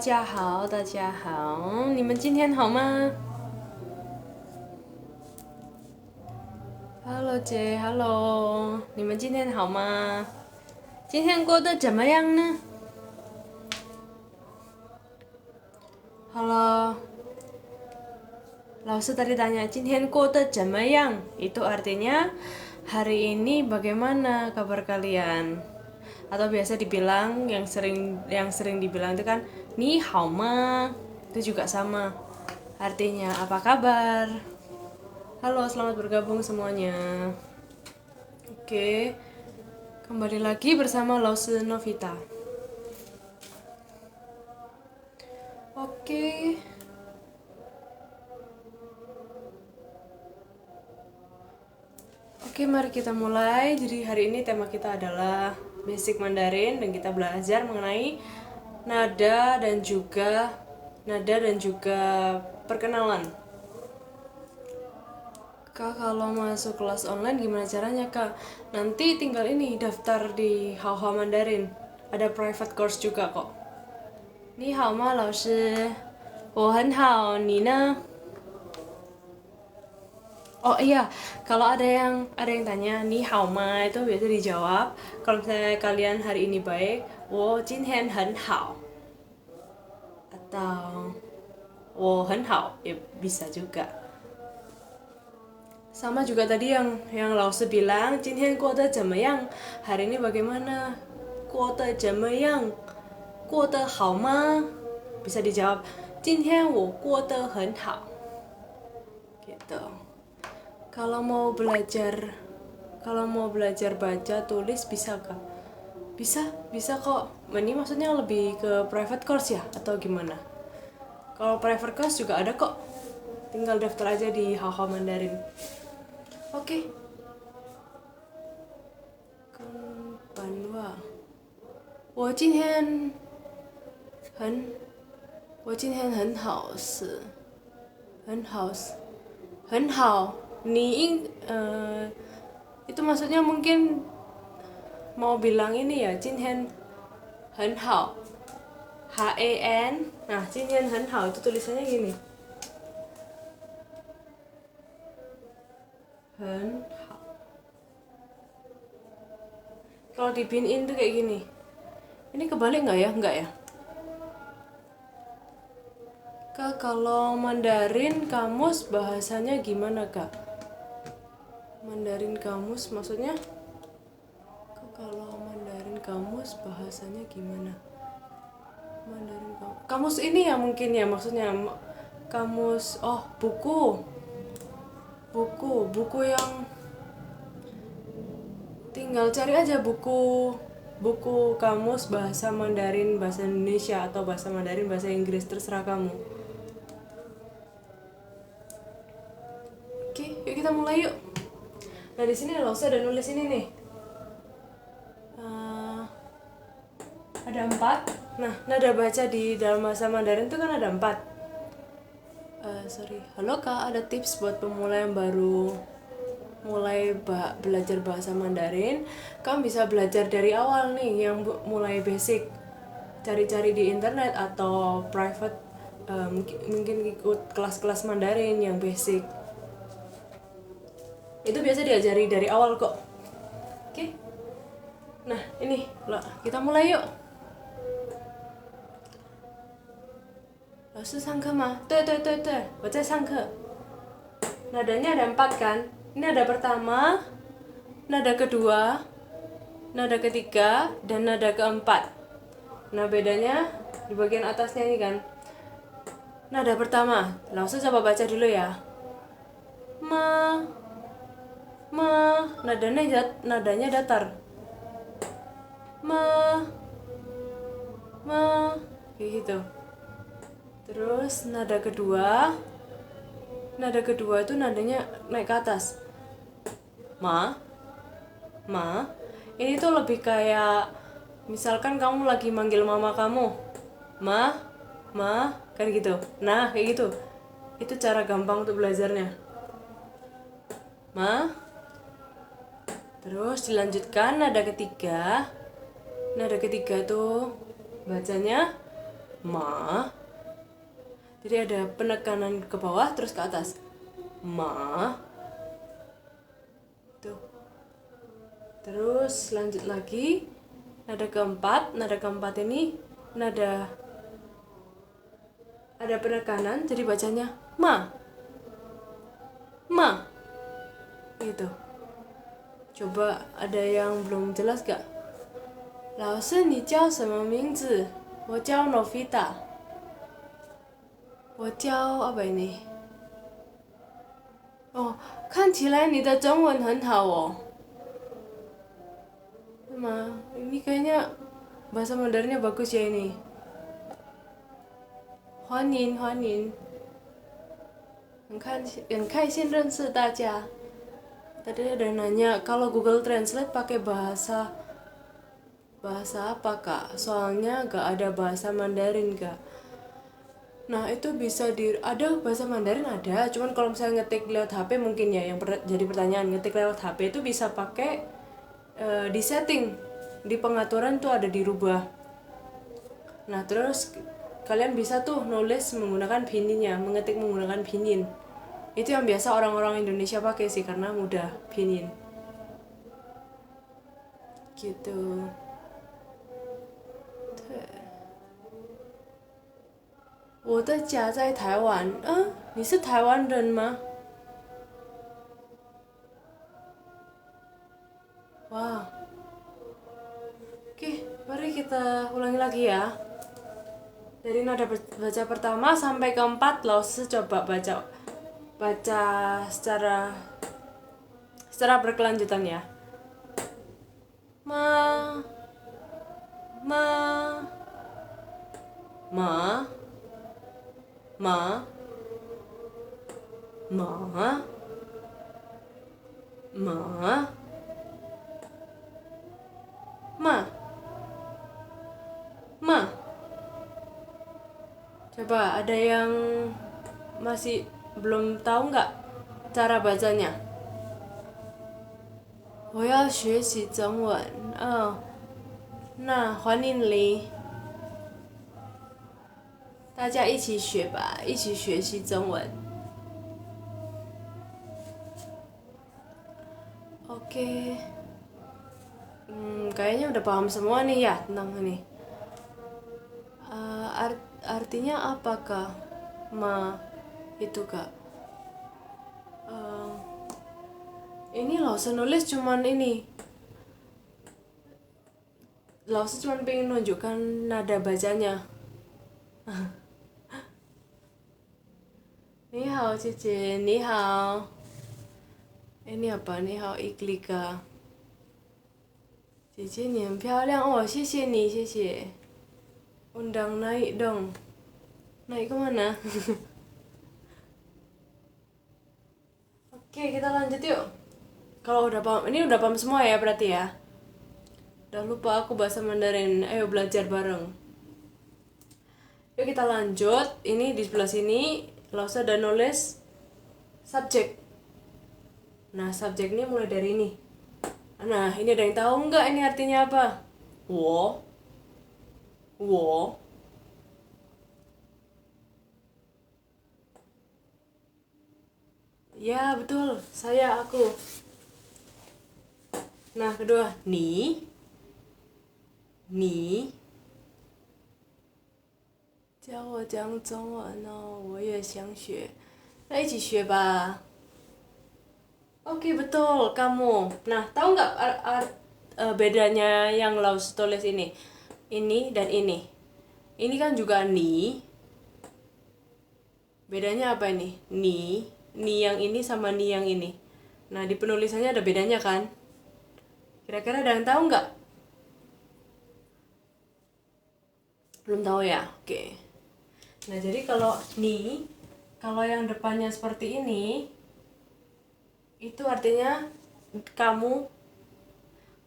家好，大家好，你们今天好吗？Hello 姐，Hello，你们今天好吗？今天过得怎么样呢？Halo，老师tadi tanya, 今天过得怎么样? Itu artinya, hari ini bagaimana kabar kalian? Atau biasa dibilang, yang sering dibilang itu kan, ni hao ma? Itu juga sama. Artinya, apa kabar? Halo, selamat bergabung semuanya. Oke, kembali lagi bersama Lause Novita. Oke. Oke, mari kita mulai. Jadi hari ini tema kita adalah Basic Mandarin dan kita belajar mengenai nada dan juga perkenalan. Kak, kalau masuk kelas online gimana caranya, Kak? Nanti tinggal ini daftar di Haohao Mandarin. Ada private course juga kok. 你好吗，老师？我很好，你呢？ Oh iya, kalau ada yang tanya ni hao ma itu biasa dijawab. Kalau misalnya kalian hari ini baik, 我今天很好 atau 我很好 ya bisa juga. Sama juga tadi yang Lause bilang, 今天过得怎么样? Hari ini bagaimana? 过得怎么样?过得好吗? Bisa dijawab, 今天我过得很好 gitu. Kalau mau belajar baca tulis bisa kah? Bisa kok. Ini maksudnya lebih ke private course ya atau gimana? Kalau private course juga ada kok. Tinggal daftar aja di Haohao Mandarin. Oke. Konbanwa. 我今天很好，itu maksudnya mungkin mau bilang ini ya, 今天很好 HAN. Nah, 今天很好 itu tulisannya gini. 很好. Kalau di pinyin tuh kayak gini. Ini kebalik nggak ya? Nggak ya? Kak, kalau Mandarin kamus bahasanya gimana, Kak? Mandarin kamus maksudnya? Kak, kalau Mandarin kamus bahasanya gimana? Mandarin kamus ini ya mungkin ya maksudnya kamus. Oh, buku yang tinggal cari aja buku kamus bahasa Mandarin bahasa Indonesia atau bahasa Mandarin bahasa Inggris, terserah kamu. Oke, yuk kita mulai yuk. Nah, di sini Lause ada nulis ini nih. Ada 4. Nah, nada baca di dalam bahasa Mandarin itu kan ada 4. Halo Kak, ada tips buat pemula yang baru mulai belajar bahasa Mandarin. Kamu bisa belajar dari awal nih, yang mulai basic. Cari-cari di internet atau private, mungkin ikut kelas-kelas Mandarin yang basic. Itu biasa diajari dari awal kok. Oke? Nah, ini kita mulai yuk. 老师上课吗？对，我在上课。 Nadanya ada 4 kan? Ini nada pertama, nada kedua, nada ketiga, dan nada keempat. Nah, bedanya di bagian atasnya ini kan. Nada pertama, Lause coba baca dulu ya. Ma, nadanya datar. Ma, kayak gitu. Terus nada kedua itu nadanya naik ke atas. Ma. Ini tuh lebih kayak misalkan kamu lagi manggil mama kamu. Ma, kan gitu. Nah, kayak gitu. Itu cara gampang untuk belajarnya. Ma. Terus dilanjutkan nada ketiga. Nada ketiga tuh bacanya Ma. Jadi ada penekanan ke bawah terus ke atas. Ma. Tuh. Terus lanjut lagi. Nada keempat ini nada ada penekanan jadi bacanya ma. Ma. Gitu. Coba ada yang belum jelas gak? 老师你叫什么名字？我叫 Novita。我叫 apa ini？ 哦，看起来你的中文很好哦。Ini kayaknya bahasa Mandarinnya bagus ya ini. 欢迎欢迎，很开心认识大家。Tadi ada yang nanya kalau Google Translate pakai bahasa apa kak? Soalnya gak ada bahasa Mandarin kak. Nah itu bisa ada bahasa Mandarin ada, cuman kalau misalnya ngetik lewat HP mungkin ya yang jadi pertanyaan, ngetik lewat HP itu bisa pakai di setting, di pengaturan tuh ada dirubah. Nah terus kalian bisa tuh nulis menggunakan pinyin, mengetik menggunakan pinyin. Itu yang biasa orang-orang Indonesia pakai sih karena mudah pinyin. Gitu. Tuh. 我的家在台湾。你是台湾人吗？ Wah. Oke, mari kita ulangi lagi ya. Dari nada baca pertama sampai keempat, Lause coba baca secara berkelanjutan ya. Ma, ma, ma, ma, ma, ma, ma, ma. Coba ada yang masih belum tahu nggak cara bacanya? 我要学习中文。那欢迎你，大家一起学吧，一起学习中文。Oke. Kayaknya udah paham semua nih ya tentang ini. Artinya apakah ma itu kak? Ini Lause nulis cuman ini. Lause cuman pengen nunjukkan nada bacanya. Ni hao cici, ni hao. Ini apa? Ni hao Iklika. Cici你很漂亮哦，谢谢你，谢谢。Undang naik dong. Naik kemana? Oke, kita lanjut yuk. Kalau udah paham, ini udah paham semua ya berarti ya. Udah lupa aku bahasa Mandarin. Ayo belajar bareng. Yuk kita lanjut. Ini di sebelah sini Lause udah nulis subjek. Nah, subjek ini mulai dari ini. Nah, ini ada yang tahu nggak ini artinya apa? Wo. Ya, betul. Saya, aku. Nah, kedua, ni. 教我讲中文哦，我也想学。那一起学吧。Oke, betul, kamu. Nah, tahu nggak bedanya yang Lause tulis ini? Ini dan ini. Ini kan juga ni. Bedanya apa ini? Ni yang ini sama ni yang ini. Nah, di penulisannya ada bedanya kan? Kira-kira ada yang tahu nggak? Belum tahu ya? Oke. Nah, jadi kalau ni, kalau yang depannya seperti ini, itu artinya kamu,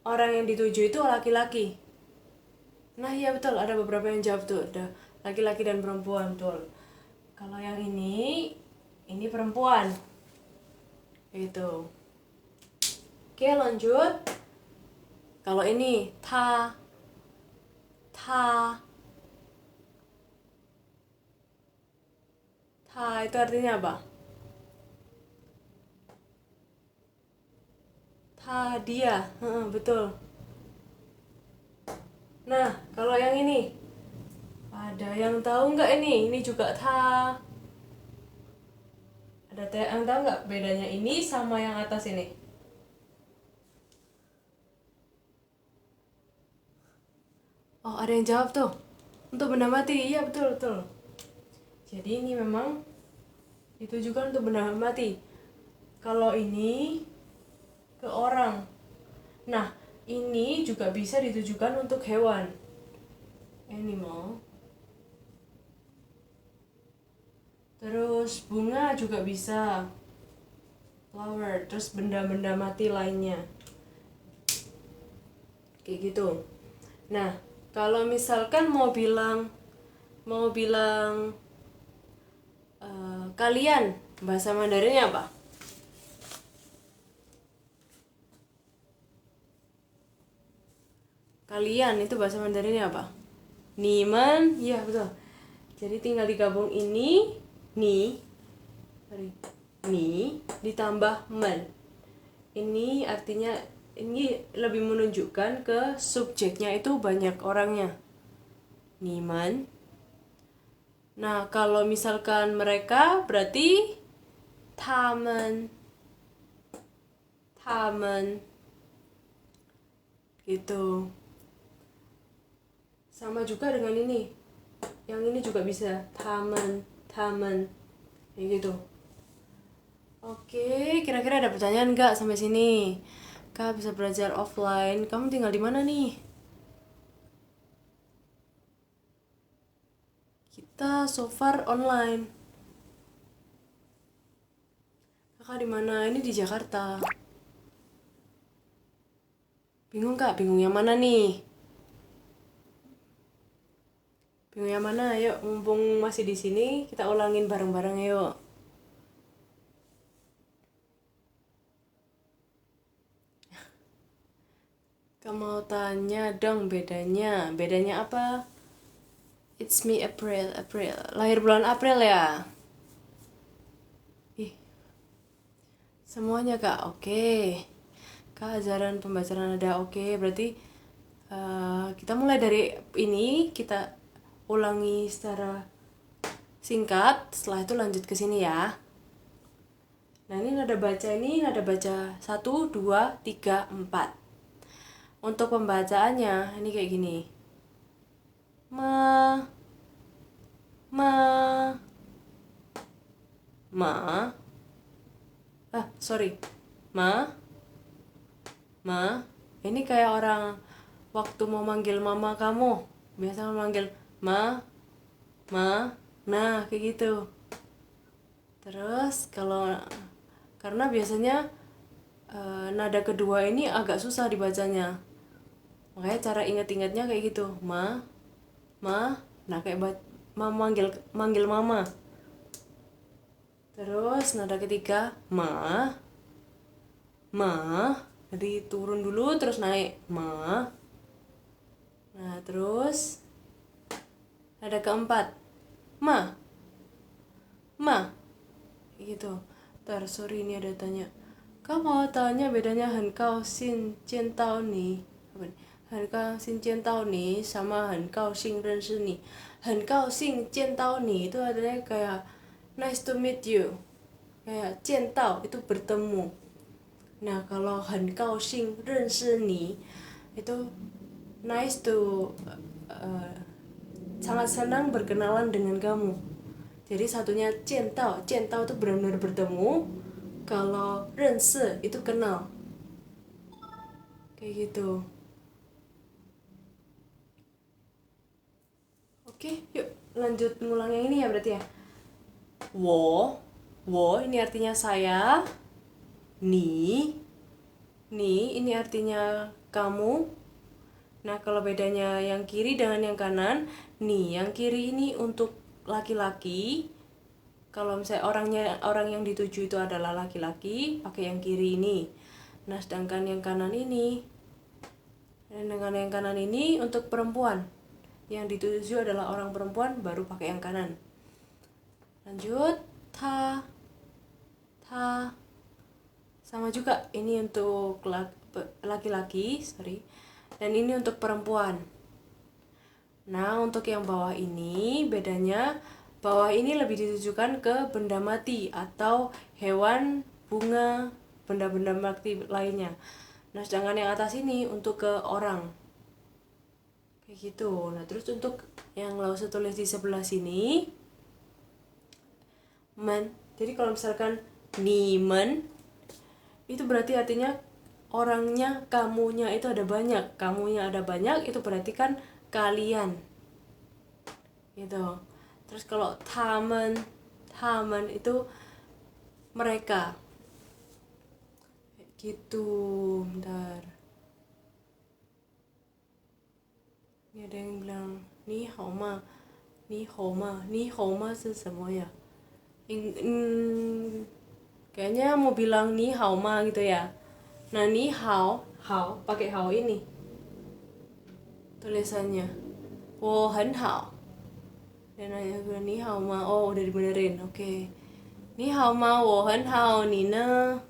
orang yang dituju itu laki-laki. Nah iya betul, ada beberapa yang jawab tuh, ada laki-laki dan perempuan, betul. Kalau yang ini perempuan. Gitu. Oke, lanjut. Kalau ini ta. Ha itu artinya apa? Hadiah. Betul. Nah, kalau yang ini, ada yang tahu nggak ini? Ini juga tha. Ada yang tahu nggak bedanya ini sama yang atas ini? Oh, ada yang jawab tuh. Untuk benda mati. Iya, betul, betul. Jadi ini memang ditujukan untuk benda mati. Kalau ini ke orang. Nah, ini juga bisa ditujukan untuk hewan. Animal. Terus bunga juga bisa. Flower. Terus benda-benda mati lainnya. Kayak gitu. Nah, kalau misalkan mau bilang kalian, bahasa Mandarinnya apa? Kalian itu bahasa Mandarinnya apa? Niman, iya betul. Jadi tinggal digabung ini, ni ditambah men. Ini artinya ini lebih menunjukkan ke subjeknya itu banyak orangnya. Niman. Nah, kalau misalkan mereka berarti tamen. Gitu. Sama juga dengan ini. Yang ini juga bisa tamen. Kayak gitu. Oke, kira-kira ada pertanyaan nggak sampai sini? Kak bisa belajar offline. Kamu tinggal di mana nih? Kita so far online. Kakak di mana? Ini di Jakarta. Bingung Kak? Bingung yang mana nih? Bingung yang mana? Ayo, mumpung masih di sini, kita ulangin bareng-bareng yuk. Kamu mau tanya dong bedanya. Bedanya apa? It's me April. Lahir bulan April ya? Ih, semuanya Kak, oke. Kak, ajaran pembacaan ada oke. Berarti kita mulai dari ini, kita ulangi secara singkat. Setelah itu lanjut ke sini ya. Nah, ini nada baca 1, 2, 3, 4. Untuk pembacaannya ini kayak gini. Ma sorry. Ma ini kayak orang waktu mau manggil mama kamu biasa manggil ma. Nah, kayak gitu. Terus kalau karena biasanya nada kedua ini agak susah dibacanya, makanya cara ingat-ingatnya kayak gitu. Ma. Nah, kayak manggil mama. Terus nada ketiga ma. Jadi turun dulu terus naik ma. Nah, terus nada keempat ma. Gitu. Sorry, ini ada tanya. Kamu mau tanya bedanya henkao xin jian tao ni? Apa nih? Henkao xin jian tao ni sama henkao xin renshi ni. Henkao xin jian tao ni itu adalah kayak nice to meet you. Kayak jian tao itu bertemu. Nah, kalau henkao xin renshi ni itu nice to sangat senang berkenalan dengan kamu. Jadi satunya jian tao itu benar-benar bertemu. Kalau rense itu kenal. Kayak gitu. Oke, yuk lanjut ngulang yang ini ya berarti ya. Wo ini artinya saya. Ni ini artinya kamu. Nah, kalau bedanya yang kiri dengan yang kanan, nih yang kiri ini untuk laki-laki. Kalau misalnya orang yang dituju itu adalah laki-laki, pakai yang kiri ini. Nah, sedangkan yang kanan ini, dan dengan yang kanan ini untuk perempuan. Yang dituju adalah orang perempuan, baru pakai yang kanan. Lanjut, ta, ta. Sama juga, ini untuk laki-laki, sorry. Dan ini untuk perempuan. Nah, untuk yang bawah ini bedanya, bawah ini lebih ditujukan ke benda mati atau hewan, bunga, benda-benda mati lainnya. Nah, sedangkan yang atas ini untuk ke orang. Kayak gitu. Nah, terus untuk yang Lause tulis di sebelah sini, men. Jadi kalau misalkan nimen, itu berarti artinya orangnya, kamunya itu ada banyak. Kamunya ada banyak, itu berarti kan kalian. Gitu. Terus kalau tamen itu mereka. Gitu. Bentar. Ini ada yang bilang ni hao ma. Ni hao ma. Ni hao ma itu semua ya. Kayaknya mau bilang ni hao ma gitu ya. Nah, ni hao, hao pakai hao ini. Tulisannya. Wo hen hao. Dan nanya gue ni hao ma. Oh, udah dibenerin. Oke. Ni hao ma, wo hen hao, ni ne.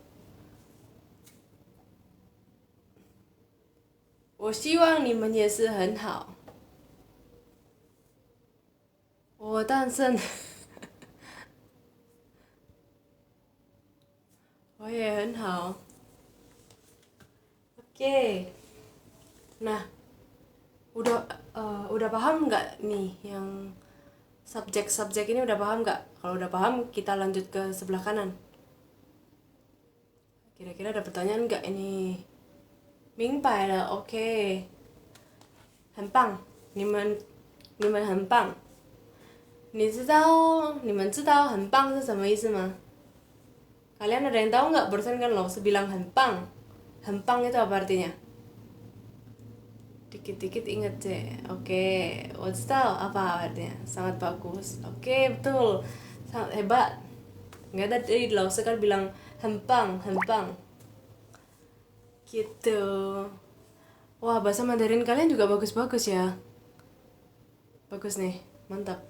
我希望你们也是很好。我诞生，我也很好。Oke. Nah, udah paham nggak nih yang subjek ini udah paham nggak? Kalau udah paham, kita lanjut ke sebelah kanan. Kira-kira ada pertanyaan nggak ini? 明白了 ，OK， 很棒，你们很棒。你们知道很棒是什么意思吗？ Kalian ada yang tahu nggak? Barusan kan lo bilang 很棒 itu apa artinya? Dikit-dikit inget deh. Oke,我知道 apa artinya? Sangat bagus. Oke, betul. Sangat hebat. Nggak ada dari lo kan bilang 很棒 gitu. Wah, bahasa Mandarin kalian juga bagus-bagus ya. Bagus nih, mantap.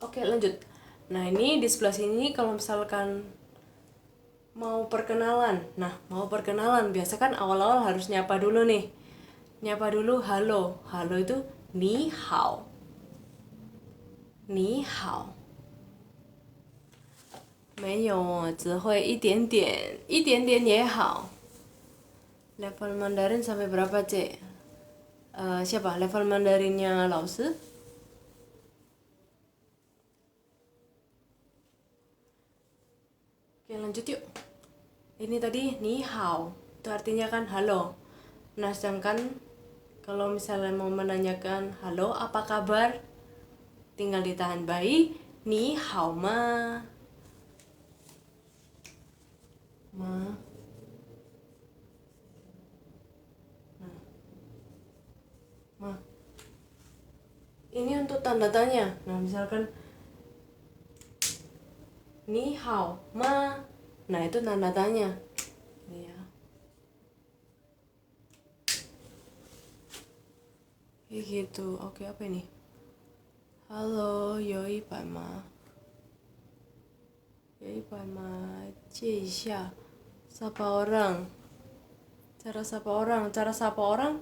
Oke, lanjut. Nah, ini di sebelah sini kalau misalkan mau perkenalan. Nah, mau perkenalan biasa kan awal-awal harus nyapa dulu nih. Nyapa dulu halo. Halo itu ni hao. Ni hao. 没有，只会一点点，一点点也好。Level Mandarin sampai berapa, Cek? Siapa? Level Mandarinnya Lause? Oke, lanjut yuk. Ini tadi ni hao, itu artinya kan halo. Nah, sedangkan kalau misalnya mau menanyakan halo, apa kabar? Tinggal ditahan bayi, ni hao ma. Ma. Ma. Ini untuk tanda tanya. Nah, misalkan ni hao ma. Nah, itu tanda tanya. Ini ya. Kayak gitu. Oke, apa ini? Halo, yoi pai ma. Yoi pai ma, 借一下. Sapa orang. Cara sapa orang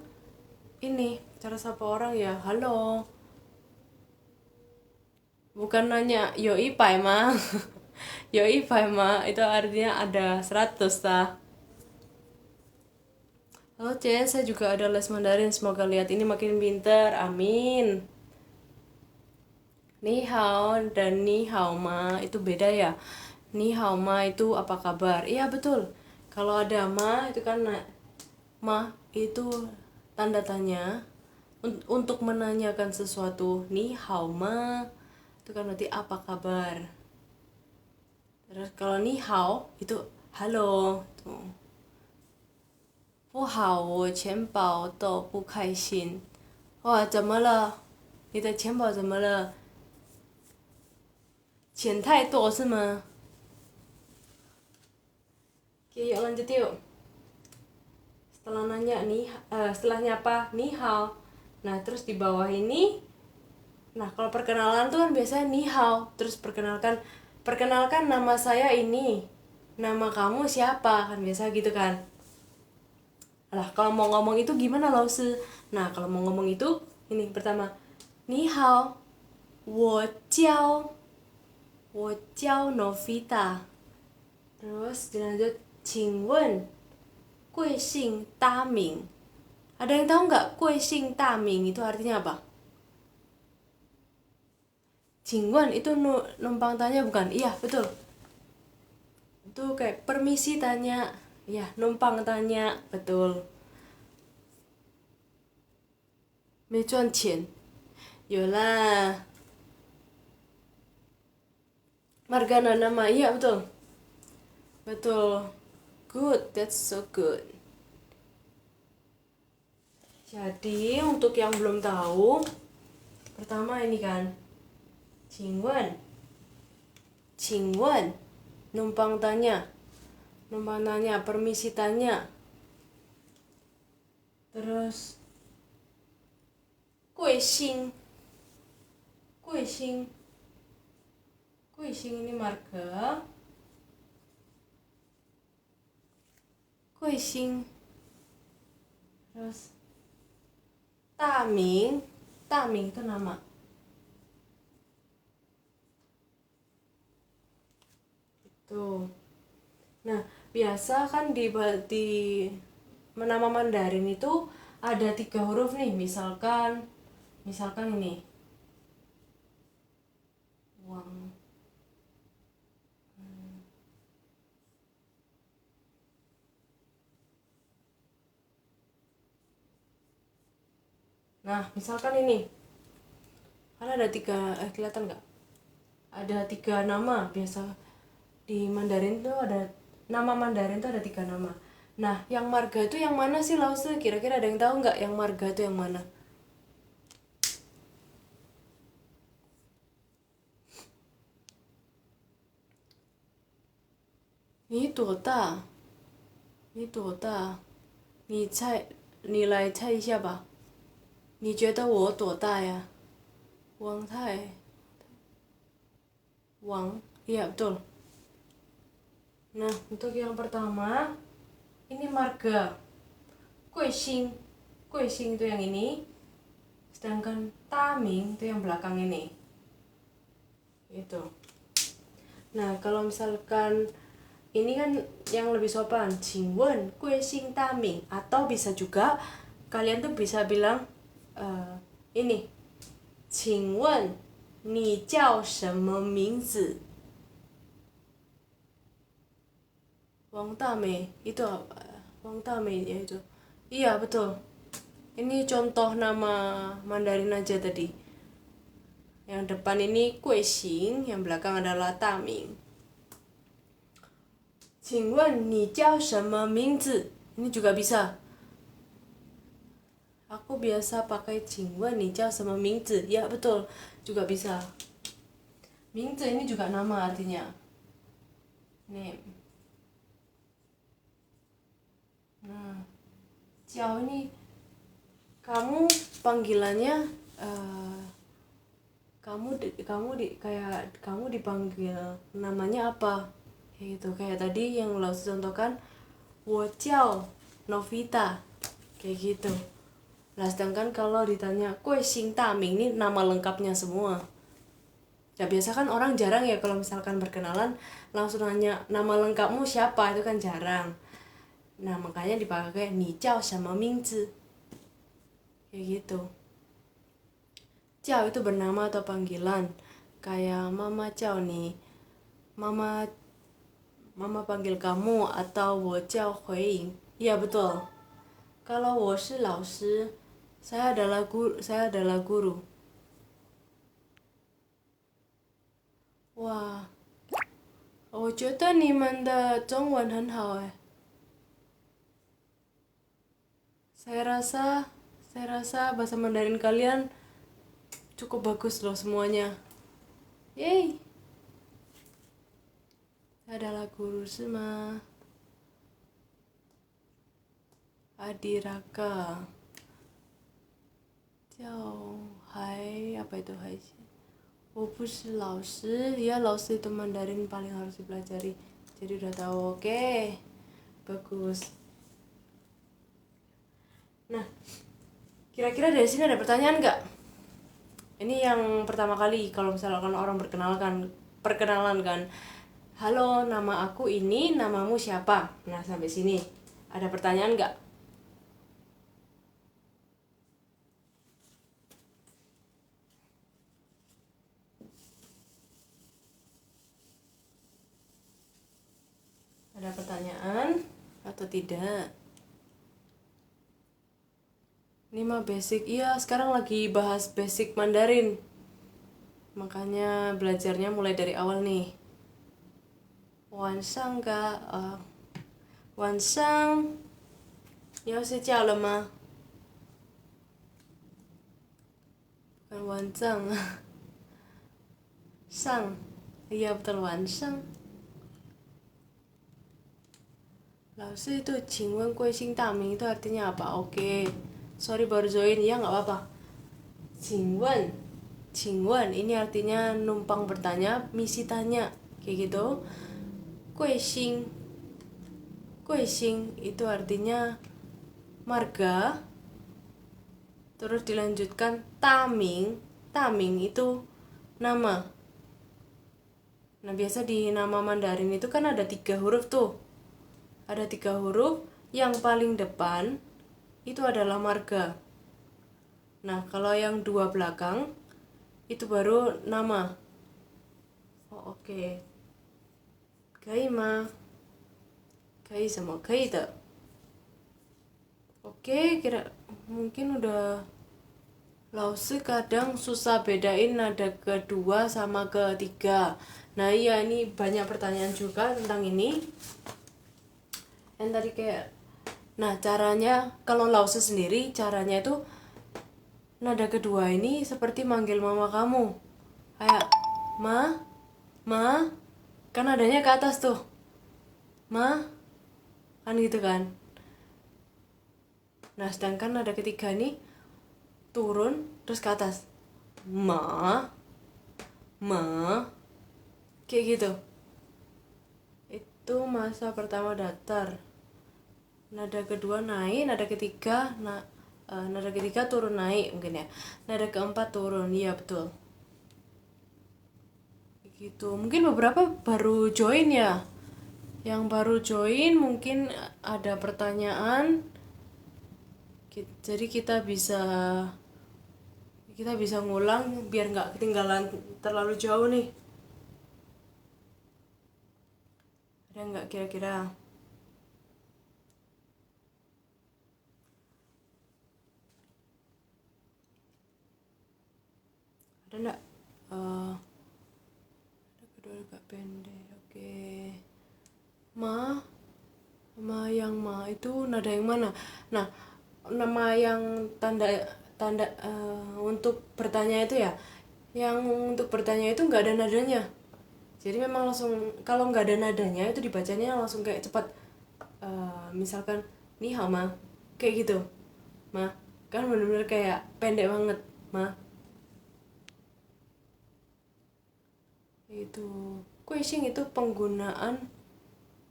ini. Cara sapa orang ya, halo. Bukan nanya yoi pai ma. Yoi pai ma itu artinya ada 100 ta. Halo C, saya juga ada les Mandarin. Semoga lihat ini makin pinter. Amin. Ni hao dan ni hao ma itu beda ya. Ni hao ma itu apa kabar? Iya betul. Kalau ada ma itu kan ma itu tanda tanya untuk menanyakan sesuatu. Ni hao ma itu kan berarti apa kabar. Terus kalau ni hao itu halo tuh. 不好，我钱包都不开心。哇，怎么了？你的钱包怎么了？钱太多是吗？ Oke, yuk lanjut yuk. Setelah nanya nih, setelah nyapa ni hao. Nah, terus di bawah ini Nah, kalau perkenalan tuh kan biasanya ni hao, terus perkenalkan nama saya ini. Nama kamu siapa? Kan biasa gitu kan. Lah, kalau mau ngomong itu gimana, Lause? Nah, kalau mau ngomong itu ini pertama. Ni hao, 我叫 Novita. Terus dilanjut, 请问贵姓大名? Ada yang tahu nggak 贵姓大名 itu artinya apa? 请问 itu numpang tanya bukan? Iya, betul. Itu kayak permisi tanya. Ya, numpang tanya, betul. 没赚钱. Yolah. Margana nama, iya betul. Betul. Good, that's so good. Jadi untuk yang belum tahu, pertama ini kan, 请问 numpang tanya, permisi tanya. Terus 贵姓 ini marga. 贵姓 terus 大名 itu nama. Tuh. Nah, biasa kan di nama Mandarin itu ada 3 huruf nih, misalkan ini. Wang. Nah, misalkan ini. Kan ada 3, kelihatan nggak? Ada 3 nama biasa di Mandarin tuh ada nama Mandarin tuh ada 3 nama. Nah, yang marga itu yang mana sih, Lause? Kira-kira ada yang tahu nggak yang marga itu yang mana? Ni toda.你来猜一下吧。你觉得我多大呀？Wang, iya betul. Nah, untuk yang pertama, ini marga. 贵姓 itu yang ini. Sedangkan 大名 itu yang belakang ini. Itu. Nah, kalau misalkan ini kan yang lebih sopan, 请问 贵姓 大名, atau bisa juga kalian tuh bisa bilang ini, 请问你叫什么名字? Wang Dame itu apa? Wang Dame ya itu. Iya betul. Ini contoh nama Mandarin aja tadi. Yang depan ini 贵姓, yang belakang adalah 大名. 请问你叫什么名字? Ini juga bisa. Aku biasa pakai 请问你叫什么名字? Ya betul, juga bisa. 名字 ini juga nama artinya. Name. Nah, 叫 ini kamu panggilannya kamu dipanggil namanya apa? Kayak gitu. Kayak tadi yang lo contohkan, 我叫 Novita. Kayak gitu. Nah, sedangkan kalau ditanya 贵姓 大名 ini nama lengkapnya semua. Ya biasa kan orang jarang ya kalau misalkan berkenalan langsung nanya nama lengkapmu siapa, itu kan jarang. Nah, makanya dipakai 你叫什么名字? Kayak gitu. 叫 itu bernama atau panggilan. Kayak mama叫你, mama panggil kamu, atau 我叫回应. Iya betul. Kalau 我是老师, saya adalah guru. Wah, 我觉得你们的中文很好哎. Saya rasa bahasa Mandarin kalian cukup bagus loh semuanya. Yeay. Saya adalah guru Sema. Adiraka. 叫apa itu hai? 我不是老师 ya, 老师itu Mandarin paling harus dipelajari, jadi udah tahu. Oke, bagus. Nah, kira-kira dari sini ada pertanyaan nggak? Ini yang pertama kali kalau misalkan orang perkenalan kan, halo nama aku ini, namamu siapa? Nah sampai sini ada pertanyaan nggak? Ada pertanyaan atau tidak? Ini mah basic, iya sekarang lagi bahas basic Mandarin, makanya belajarnya mulai dari awal nih. Wansang ga, wansang, 你要睡觉了吗？ bukan wansang, sang, iya betul wansang. 老师 itu 请问贵姓大名 itu artinya apa? Oke, sorry baru join, ya nggak apa-apa. 请问ini artinya numpang bertanya, misi tanya, kayak gitu. 贵姓itu artinya marga. Terus dilanjutkan taming itu nama. Nah biasa di nama Mandarin itu kan ada 3 huruf tuh. Ada 3 huruf, yang paling depan itu adalah marga. Nah kalau yang 2 belakang itu baru nama. Oh oke. 可以吗？可以什么？可以的。Oke, kira mungkin udah. Lause kadang susah bedain nada kedua sama ketiga. Nah iya, ini banyak pertanyaan juga tentang ini. Yang tadi kayak, nah caranya kalau lause sendiri, caranya itu nada kedua ini seperti manggil mama kamu, kayak ma, kan nadanya ke atas tuh, ma, kan gitu kan. Nah sedangkan nada ketiga ini turun terus ke atas, ma, kayak gitu. Itu masa pertama datar. Nada kedua naik, nada ketiga turun naik mungkin ya. Nada keempat turun, iya betul. Gitu. Mungkin beberapa baru join ya. Yang baru join mungkin ada pertanyaan. Jadi kita bisa ngulang biar nggak ketinggalan terlalu jauh nih. Ada nggak kira-kira? Ada nggak? Ada kedua agak pendek. Oke. Ma itu nada yang mana? Nah, nama yang tanda untuk bertanya itu ya, yang untuk bertanya itu nggak ada nadanya. Jadi memang langsung, kalau nggak ada nadanya itu dibacanya langsung kayak cepat. Misalkan ni hao ma, kayak gitu, ma, kan bener-bener kayak pendek banget, ma. Itu kuising itu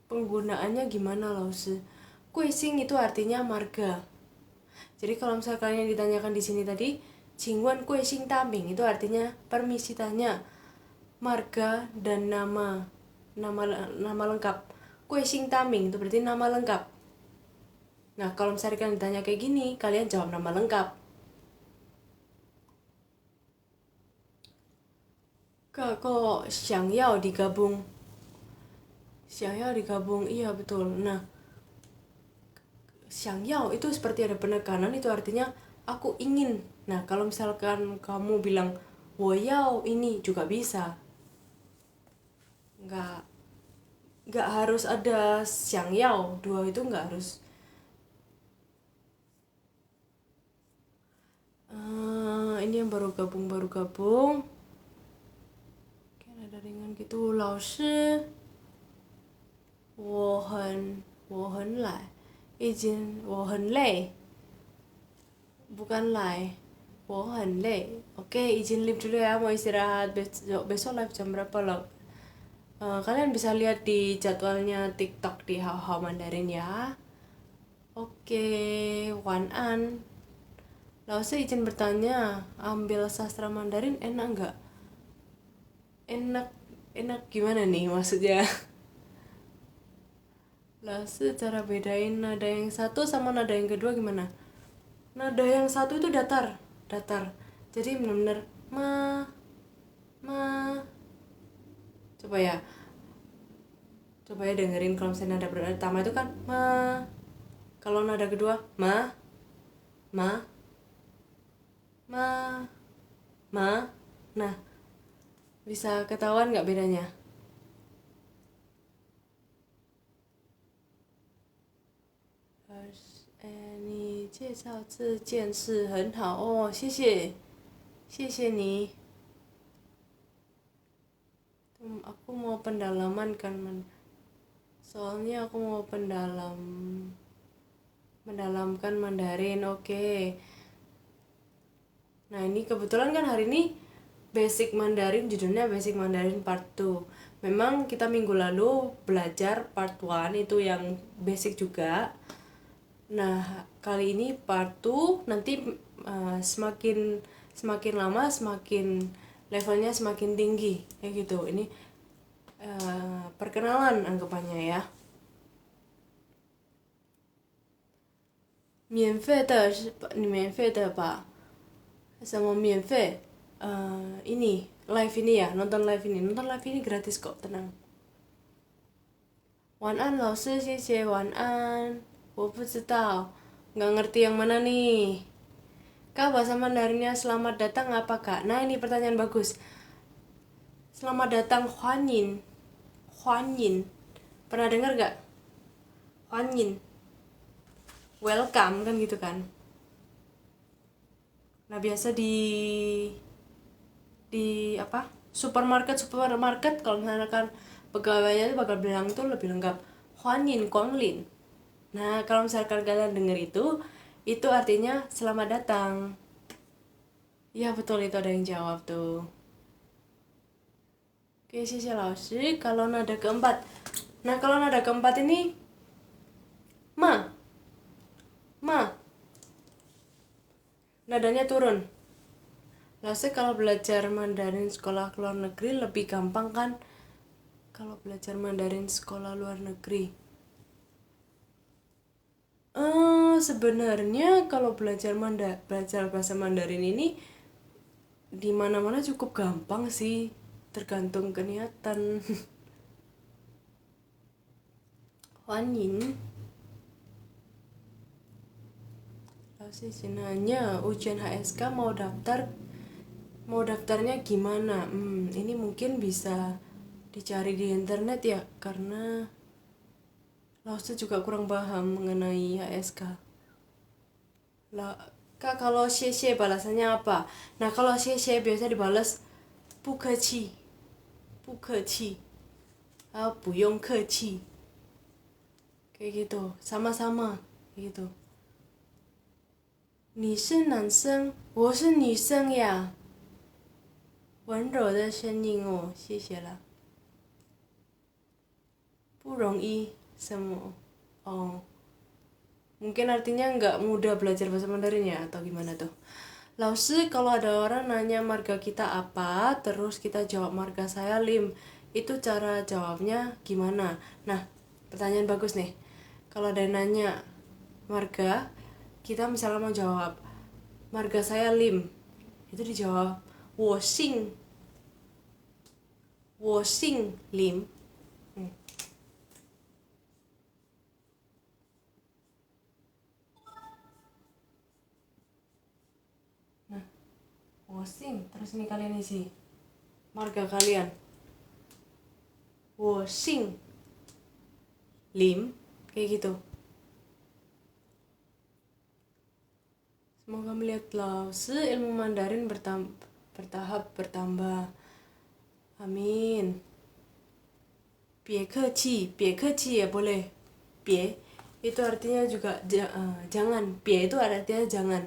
penggunaannya gimana Lause? Kuising itu artinya marga. Jadi kalau misalnya kalian ditanyakan di sini tadi, Jingwan kuising taming itu artinya permisi tanya, marga dan nama lengkap. Kuising taming itu berarti nama lengkap. Nah kalau misalnya kalian ditanya kayak gini, kalian jawab nama lengkap. Kok 想要 digabung, iya betul. Nah 想要 itu seperti ada penekanan, itu artinya aku ingin. Nah kalau misalkan kamu bilang 我要 ini juga bisa, nggak harus ada 想要 dua, itu nggak harus. Ini yang baru gabung kan ada ringan gitu. 老师我很懒，已经我很累，bukan 来 Leh. Oke, izin live dulu ya, mau istirahat. Besok live jam berapa loh? Kalian bisa lihat di jadwalnya TikTok di Hao Mandarin ya. Oke, Wan An. Saya izin bertanya, ambil sastra Mandarin enak nggak? Enak, enak gimana nih maksudnya? Cara bedain nada yang satu sama nada yang kedua gimana? Nada yang satu itu datar, datar. Jadi benar-benar ma. Coba ya, dengerin kalau misalnya nada pertama itu kan ma. Kalau nada kedua ma, ma, ma, ma. Nah, bisa ketahuan nggak bedanya? Ni 介绍这件事很好哦，谢谢，谢谢你。Aku mau pendalaman kan, soalnya aku mau mendalamkan Mandarin. Oke. Nah, ini kebetulan kan hari ini Basic Mandarin, judulnya Basic Mandarin Part 2. Memang kita minggu lalu belajar Part 1 itu yang basic juga. Nah, kali ini Part 2 nanti semakin lama semakin levelnya semakin tinggi kayak gitu. Ini perkenalan anggapannya ya. 免费的吧？什么免费？ini live ini ya, nonton live ini gratis kok, tenang. 晚安老师，谢谢晚安。我不知道， nggak ngerti yang mana nih. Kak, bahasa Mandarinnya selamat datang apa kak? Nah, ini pertanyaan bagus. Selamat datang, Huanyin. Huanyin. Pernah dengar gak? Huanyin. Welcome kan gitu kan. Nah, biasa di apa? Supermarket kalau misalkan pegawainya itu bakal bilang tuh lebih lengkap. Huanyin Gonglin. Nah, kalau misalkan kalian denger itu artinya selamat datang. Ya betul, itu ada yang jawab tuh. Oke, Xie Laoshi. Kalau nada keempat. Nah, kalau nada keempat ini ma. Nadanya turun. Lalu kalau belajar Mandarin sekolah luar negeri lebih gampang kan? Kalau belajar Mandarin sekolah luar negeri. Sebenarnya kalau belajar bahasa Mandarin ini di mana-mana cukup gampang sih, tergantung keniatan. Huanyin. Lalu nanya ujian HSK mau daftarnya gimana? Ini mungkin bisa dicari di internet ya, karena Laosu juga kurang paham mengenai HSK. Kak, kalau xie balasannya apa? Nah, kalau xie biasa dibalas 不客气 不用客气, kayak gitu, sama-sama kayak gitu. 你是男生，我是女生呀。温柔的声音哦，谢谢了。不容易什么？哦，mungkin artinya nggak mudah belajar bahasa Mandarin ya, atau gimana tuh? Lalu kalau ada orang nanya marga kita apa, terus kita jawab marga saya Lim, itu cara jawabnya gimana? Nah, pertanyaan bagus nih. Kalau ada yang nanya marga, kita misalnya mau jawab marga saya Lim, itu dijawab 我姓 Lim. Nah, 我姓 terus ini kalian isi marga kalian. 我姓 Lim, kayak gitu. Semoga melihatlah ilmu Mandarin bertahap bertambah. Amin. 别客气ya boleh. 别 itu artinya juga jangan. 别 itu artinya jangan.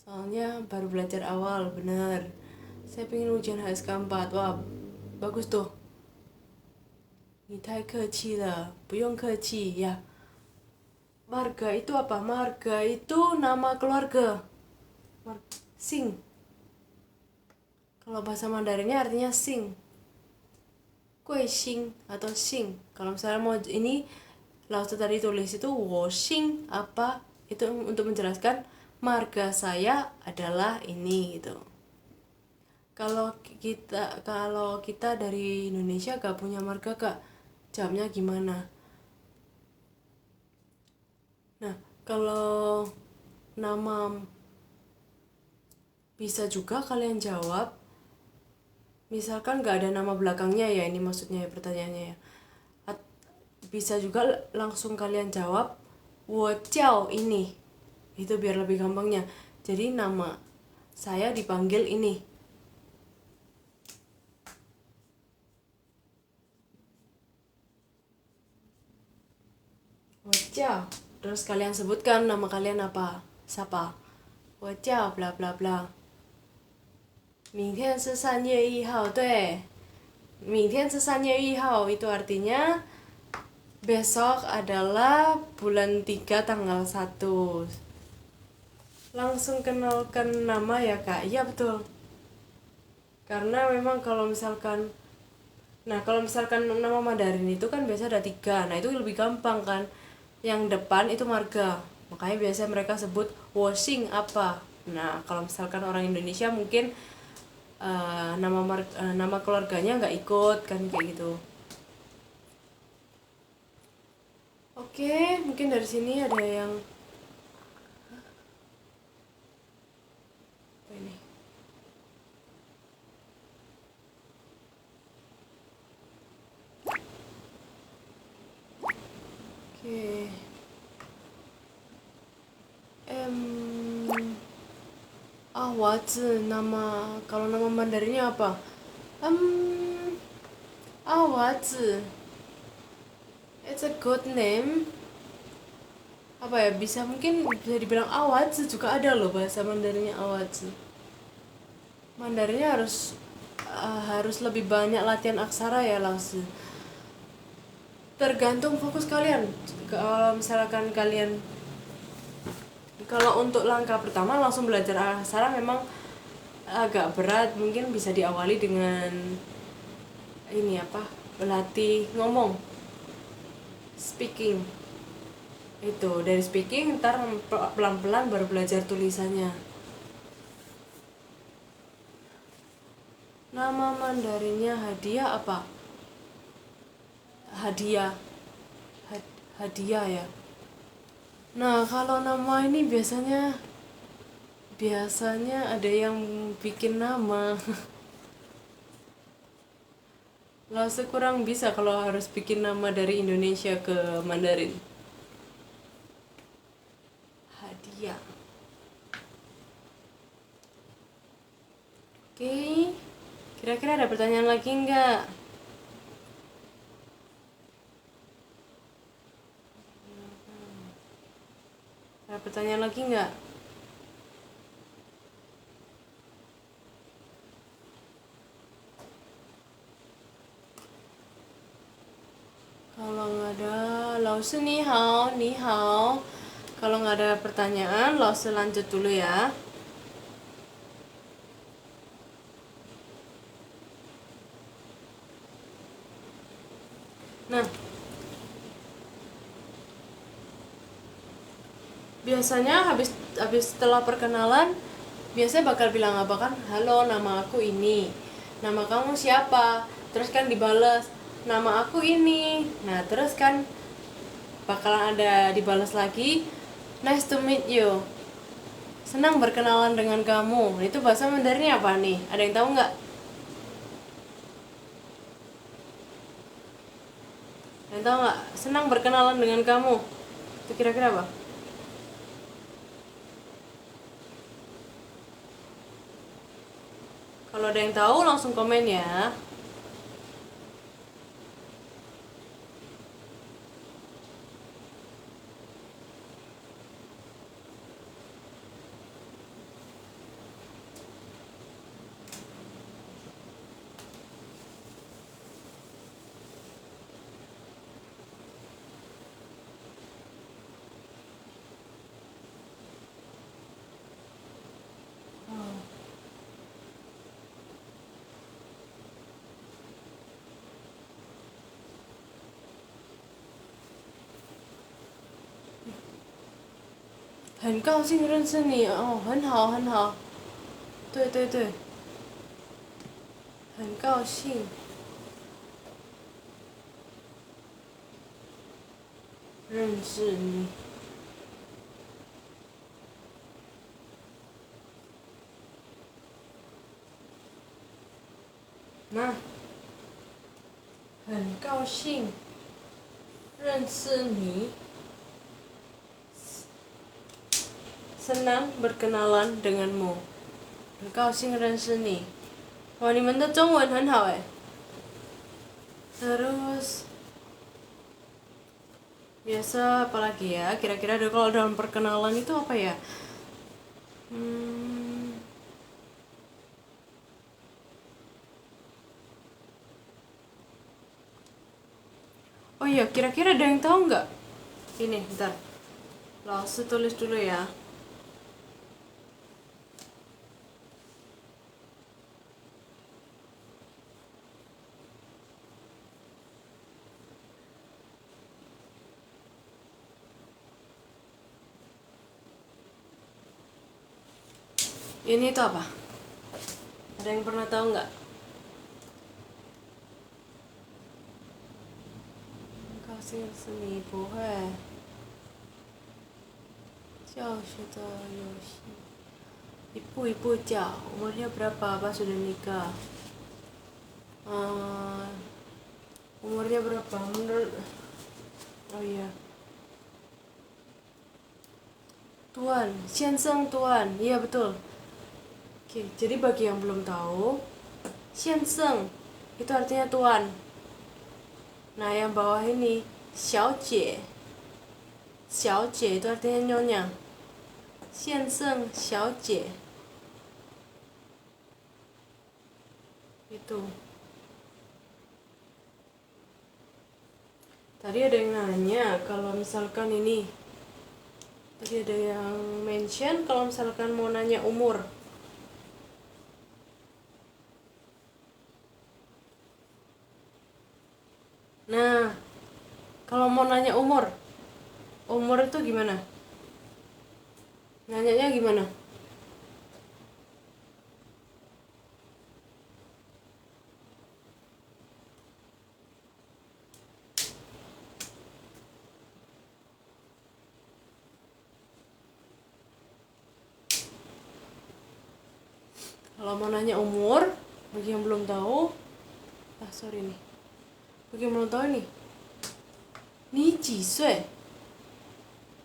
Soalnya baru belajar awal, bener. Saya pengen ujian HSK 4. Wah, bagus tuh. 你太客气了，不用客气ya. Marga itu apa? Marga itu nama keluarga. Sing. Kalau bahasa Mandarinnya artinya sing. Kue sing atau sing. Kalau misalnya mau ini Lao Tzu tadi tulis itu wo sing apa? Itu untuk menjelaskan marga saya adalah ini gitu. Kalau kita dari Indonesia gak punya marga kak, jawabnya gimana? Nah, kalau nama bisa juga kalian jawab. Misalkan gak ada nama belakangnya ya, ini maksudnya ya pertanyaannya ya. Bisa juga langsung kalian jawab wo jiao ini. Itu biar lebih gampangnya. Jadi nama saya dipanggil ini. Wo jiao. Terus kalian sebutkan nama kalian apa? Siapa? Wo jiao bla bla bla. 明天是3月1号, 对。明天是3月1号 itu artinya besok adalah bulan 3 tanggal 1. Langsung kenalkan nama ya kak? Iya betul. Karena memang kalau misalkan nama Mandarin itu kan biasa ada 3. Nah itu lebih gampang kan. Yang depan itu marga. Makanya biasanya mereka sebut washing apa. Nah kalau misalkan orang Indonesia mungkin nama keluarganya nggak ikut kan kayak gitu. Oke, mungkin dari sini ada yang apa ini? Oke. Awazi kalau nama Mandarinnya apa? Awazi. It's a good name. Apa ya? Mungkin bisa dibilang Awazi juga ada loh bahasa Mandarinnya Awazi. Mandarinnya harus lebih banyak latihan aksara ya langsung. Tergantung fokus kalian. Kalau misalkan kalau untuk langkah pertama langsung belajar aksara memang agak berat, mungkin bisa diawali dengan ini berlatih ngomong, speaking. Itu dari speaking ntar pelan-pelan baru belajar tulisannya. Nama Mandarinnya hadiah apa? Hadiah ya. Nah kalau nama ini biasanya ada yang bikin nama. Langsung kurang bisa kalau harus bikin nama dari Indonesia ke Mandarin. Hadiah. Oke, kira-kira ada pertanyaan lagi nggak? Ada pertanyaan lagi nggak? Kalau nggak ada, Lause ni hao. Kalau nggak ada pertanyaan, Lause lanjut dulu ya. Nah, biasanya habis setelah perkenalan, biasanya bakal bilang apa kan? Halo, nama aku ini. Nama kamu siapa? Terus kan dibales, nama aku ini. Nah, terus kan bakalan ada dibalas lagi, nice to meet you. Senang berkenalan dengan kamu. Itu bahasa Mandarinnya apa nih? Ada yang tahu nggak? Yang tahu nggak? Senang berkenalan dengan kamu. Itu kira-kira apa? Kalau ada yang tahu langsung komen ya. 很高兴认识你哦，很好很好，对对对，很高兴认识你。那很高兴认识你。Senang berkenalan denganmu. 很高兴认识你。哇，你们的中文很好哎。Terus biasa apalagi ya? Kira-kira kalau dalam perkenalan itu apa ya? Oh iya, kira-kira ada yang tahu nggak? Ini, bentar. Langsung tulis dulu ya. Ini itu apa? Ada yang pernah tahu nggak? Kasih seni buhe. 教学的游戏，一步一步教。Umurnya berapa? Apa sudah nikah? Umurnya berapa? Menurut oh iya. Tuan, 先生 tuan, iya betul. Oke, jadi bagi yang belum tahu, 先生 itu artinya tuan. Nah, yang bawah ini 小姐，小姐 itu artinya nyonya. 先生小姐 itu. Tadi ada yang nanya kalau misalkan ini, tadi ada yang mention kalau misalkan mau nanya umur. Nah, kalau mau nanya umur itu gimana? Nanyanya gimana? Kalau mau nanya umur, bagi yang belum tahu, sorry nih, bagi yang belum tahu nih, ni 几岁?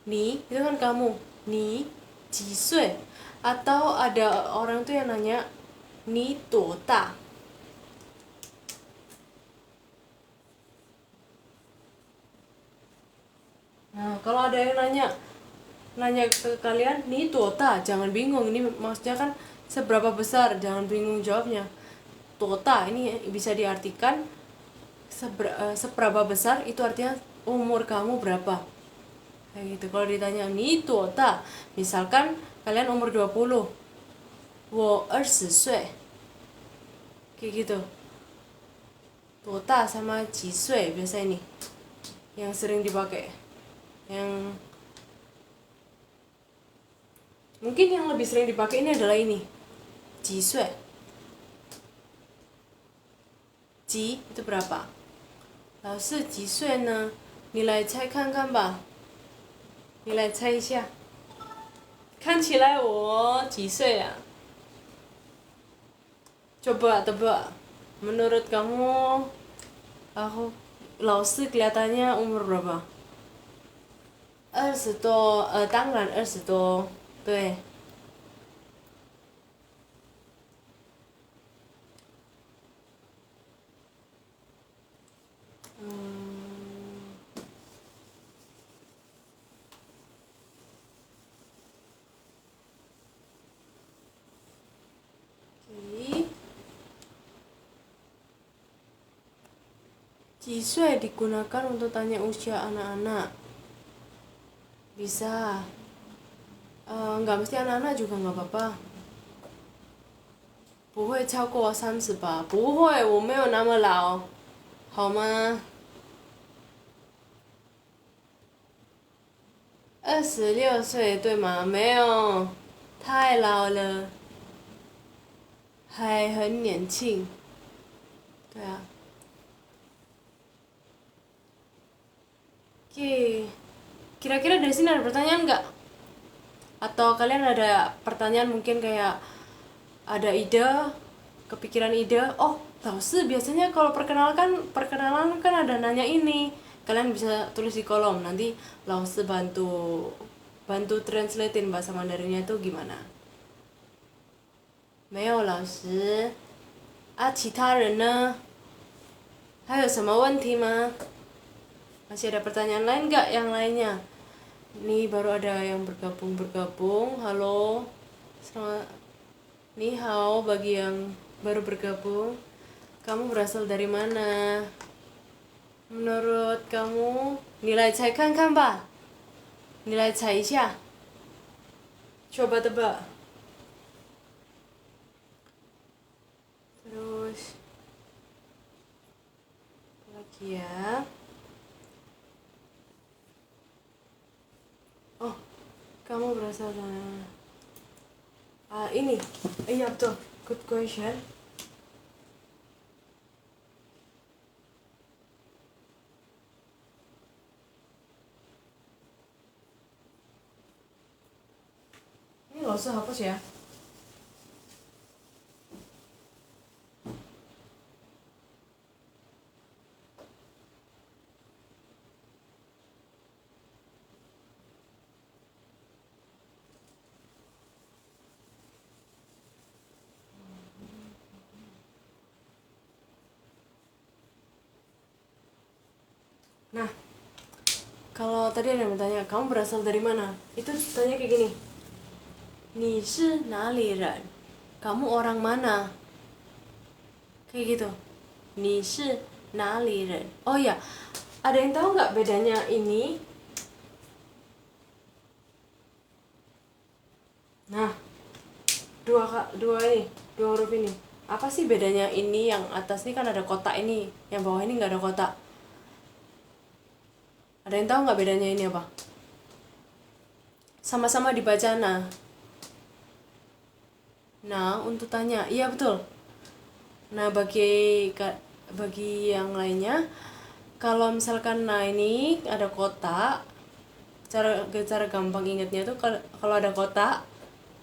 Ni itu kan kamu, ni 几岁? Atau ada orang tuh yang nanya, ni 多大? Nah, kalau ada yang nanya ke kalian, ni 多大? Jangan bingung, ini maksudnya kan seberapa besar, jangan bingung jawabnya. 多大 ini bisa diartikan seberapa besar, itu artinya umur kamu berapa. Kayak gitu. Kalau ditanya ni 多大, misalkan kalian umur 20, 我20岁, kayak gitu. 多大 sama 几岁 biasa ini yang sering dipakai. Yang mungkin yang lebih sering dipakai ini adalah ini, 几岁. 几 itu berapa? 老师几岁呢？你来猜看看吧。你来猜一下。看起来我几岁呀？Coba tebak. Menurut kamu, Laosi kelihatannya umur berapa? 20多，当然20多，对。Jiswe digunakan untuk tanya usia anak-anak. Bisa. Nggak mesti anak-anak juga nggak apa-apa. 不会超过30吧？不会，我没有那么老，好吗26岁对吗？没有，太老了，还很年轻。对啊。Oke, kira-kira dari sini ada pertanyaan nggak? Atau kalian ada pertanyaan mungkin kayak ada ide, kepikiran ide? Oh, tahu sih biasanya kalau perkenalan kan ada nanya ini. Kalian bisa tulis di kolom nanti Lause bantu bantu translatein bahasa Mandarinnya itu gimana. 没有老师啊，其他人呢？还有什么问题吗？ Masih ada pertanyaan lain nggak yang lainnya? Nih baru ada yang bergabung. Halo. Selamat. Ni hao bagi yang baru bergabung. Kamu berasal dari mana? Menurut kamu, nilai cai kan ba? Nilai cai isya. Coba tebak. Terus apa lagi ya? Oh, kamu berasal dari ini. Iya betul. Good question. Ini nggak usah hapus ya. Nah, kalau tadi ada yang bertanya, kamu berasal dari mana? Itu tanya kayak gini. Ni shi nali ren? Kamu orang mana? Kayak gitu. Ni shi nali ren? Oh ya, ada yang tahu nggak bedanya ini? Nah, dua huruf ini. Apa sih bedanya ini yang atas ini kan ada kotak ini, yang bawah ini nggak ada kotak. Ada yang tahu nggak bedanya ini apa? Sama-sama dibaca nah. Nah, untuk tanya, iya betul. Nah, bagi yang lainnya, kalau misalkan nah ini ada kotak, cara gampang ingatnya tuh kalau ada kotak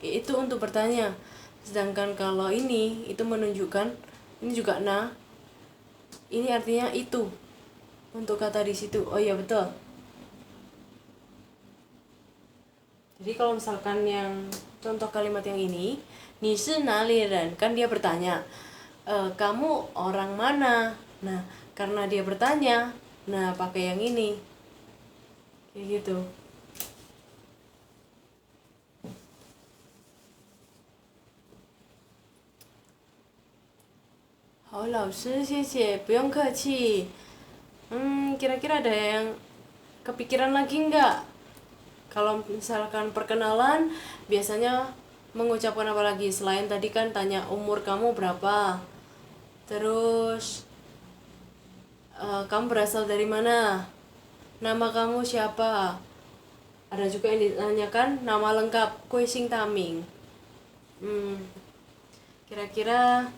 itu untuk bertanya. Sedangkan kalau ini itu menunjukkan ini juga nah. Ini artinya itu. Untuk kata di situ. Oh iya betul. Jadi kalau misalkan yang contoh kalimat yang ini, ni shi nali ren, kan dia bertanya, kamu orang mana? Nah, karena dia bertanya, nah pakai yang ini. Kayak gitu. 好，老师，谢谢，不用客气。Kira-kira ada yang kepikiran lagi nggak? Kalau misalkan perkenalan, biasanya mengucapkan apa lagi? Selain tadi kan tanya umur kamu berapa, terus kamu berasal dari mana, nama kamu siapa, ada juga yang ditanyakan nama lengkap, Kue Sing Taming. Kira-kira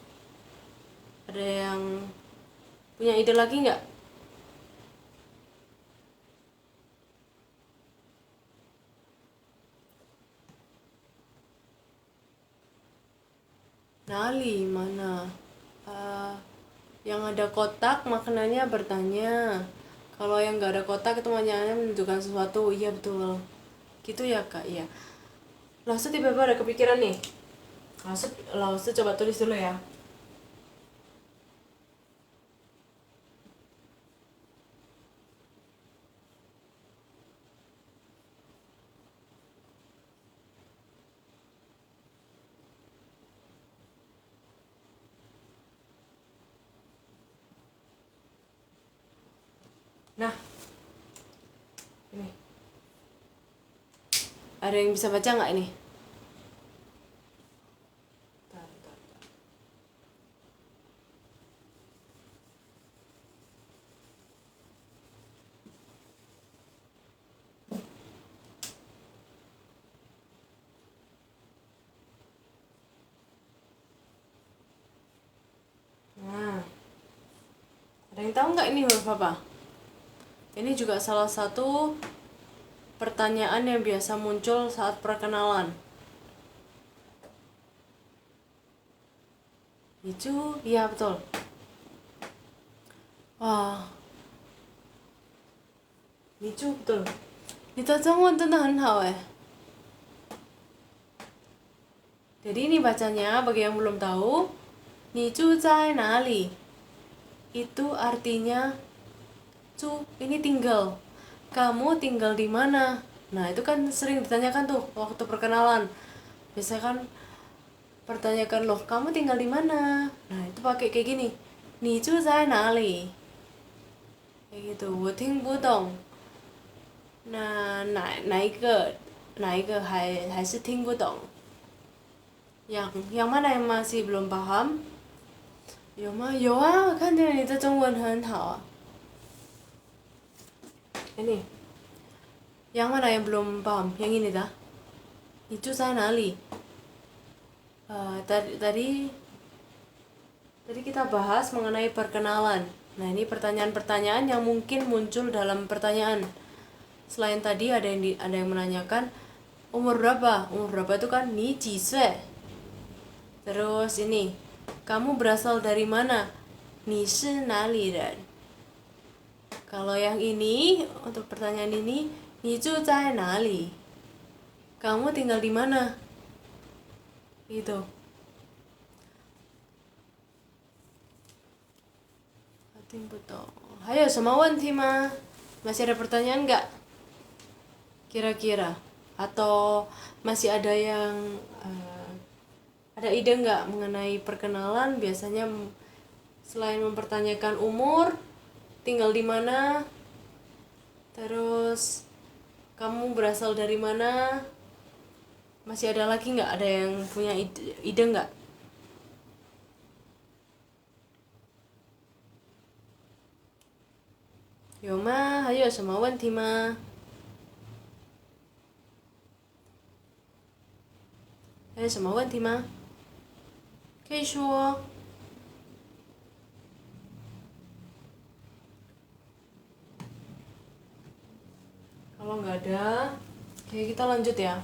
ada yang punya ide lagi nggak? Nali mana? Yang ada kotak maknanya bertanya. Kalau yang nggak ada kotak itu maknanya menunjukkan sesuatu. Iya betul. Gitu ya kak. Iya. Langsung tiba-tiba ada kepikiran nih. Langsung coba tulis dulu ya. Nah, ini. Ada yang bisa baca nggak ini? Ada yang tahu nggak ini huruf apa? Ini juga salah satu pertanyaan yang biasa muncul saat perkenalan. Itu, iya betul. Wah, itu betul. 你的中文真的很好哎。Jadi ini bacanya bagi yang belum tahu, 你住在哪里? Itu artinya ini tinggal. Kamu tinggal di mana? Nah, itu kan sering ditanyakan tuh waktu perkenalan. Biasanya kan pertanyakan loh, kamu tinggal di mana? Nah, itu pakai kayak gini. 你住在哪里? Kayak gitu. 我听不懂。那哪一个还是听不懂？ yang mana yang masih belum paham? 有吗？有啊，我看见你的中文很好啊。Ini. Yang mana yang belum paham? Yang ini dah. 你住在哪里? Tadi kita bahas mengenai perkenalan. Nah, ini pertanyaan-pertanyaan yang mungkin muncul dalam pertanyaan. Selain tadi ada yang menanyakan umur berapa? Umur berapa itu kan ni ji sui. Terus ini, kamu berasal dari mana? Ni shi nali ren. Kalau yang ini, untuk pertanyaan ini, ni zhu zai nali? Kamu tinggal di mana? Gitu. Hayo, sama wanti ma? Masih ada pertanyaan nggak? Kira-kira? Atau masih ada yang ada ide nggak mengenai perkenalan? Biasanya selain mempertanyakan umur, tinggal di mana, terus kamu berasal dari mana, masih ada lagi nggak? Ada yang punya ide nggak? Yo ma, hayo sama wanti ma? Hayo sama wanti ma? 可以说。 Kalau nggak ada, oke kita lanjut ya.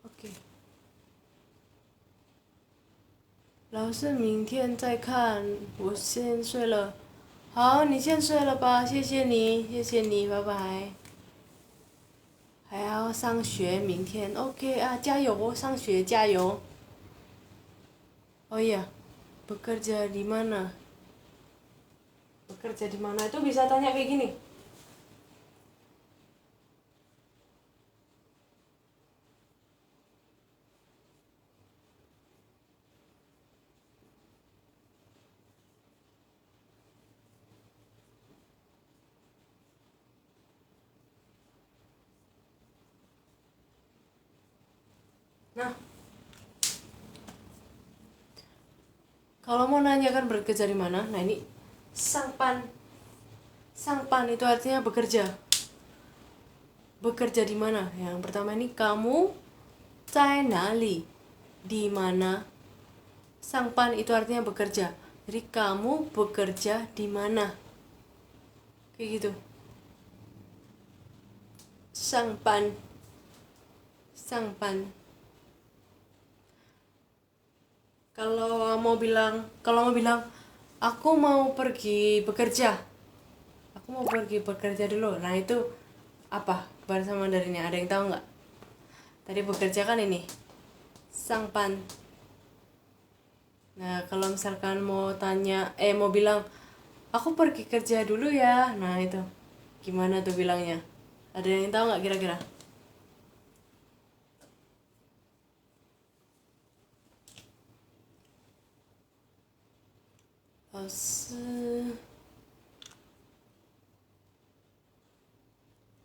Oke. 老师明天再看，我先睡了。好，你先睡了吧，谢谢你，谢谢你，拜拜。还要上学，明天 OK 啊，加油哦，上学加油。Oh iya, bekerja di mana? Bekerja di mana itu bisa tanya kayak gini. Nah, kalau mau nanya kan bekerja di mana? Nah ini sangpan. Sangpan itu artinya bekerja. Bekerja di mana? Yang pertama ini kamu zai nali? Di mana? Sangpan itu artinya bekerja. Jadi kamu bekerja di mana? Kayak gitu. Sangpan. Sangpan. Kalau mau bilang aku mau pergi bekerja. Aku mau pergi bekerja dulu. Nah, itu apa bahasa Mandarinnya? Ada yang tahu nggak? Tadi bekerja kan ini. Sangpan. Nah, kalau misalkan mau bilang aku pergi kerja dulu ya. Nah, itu gimana tuh bilangnya? Ada yang tahu nggak kira-kira?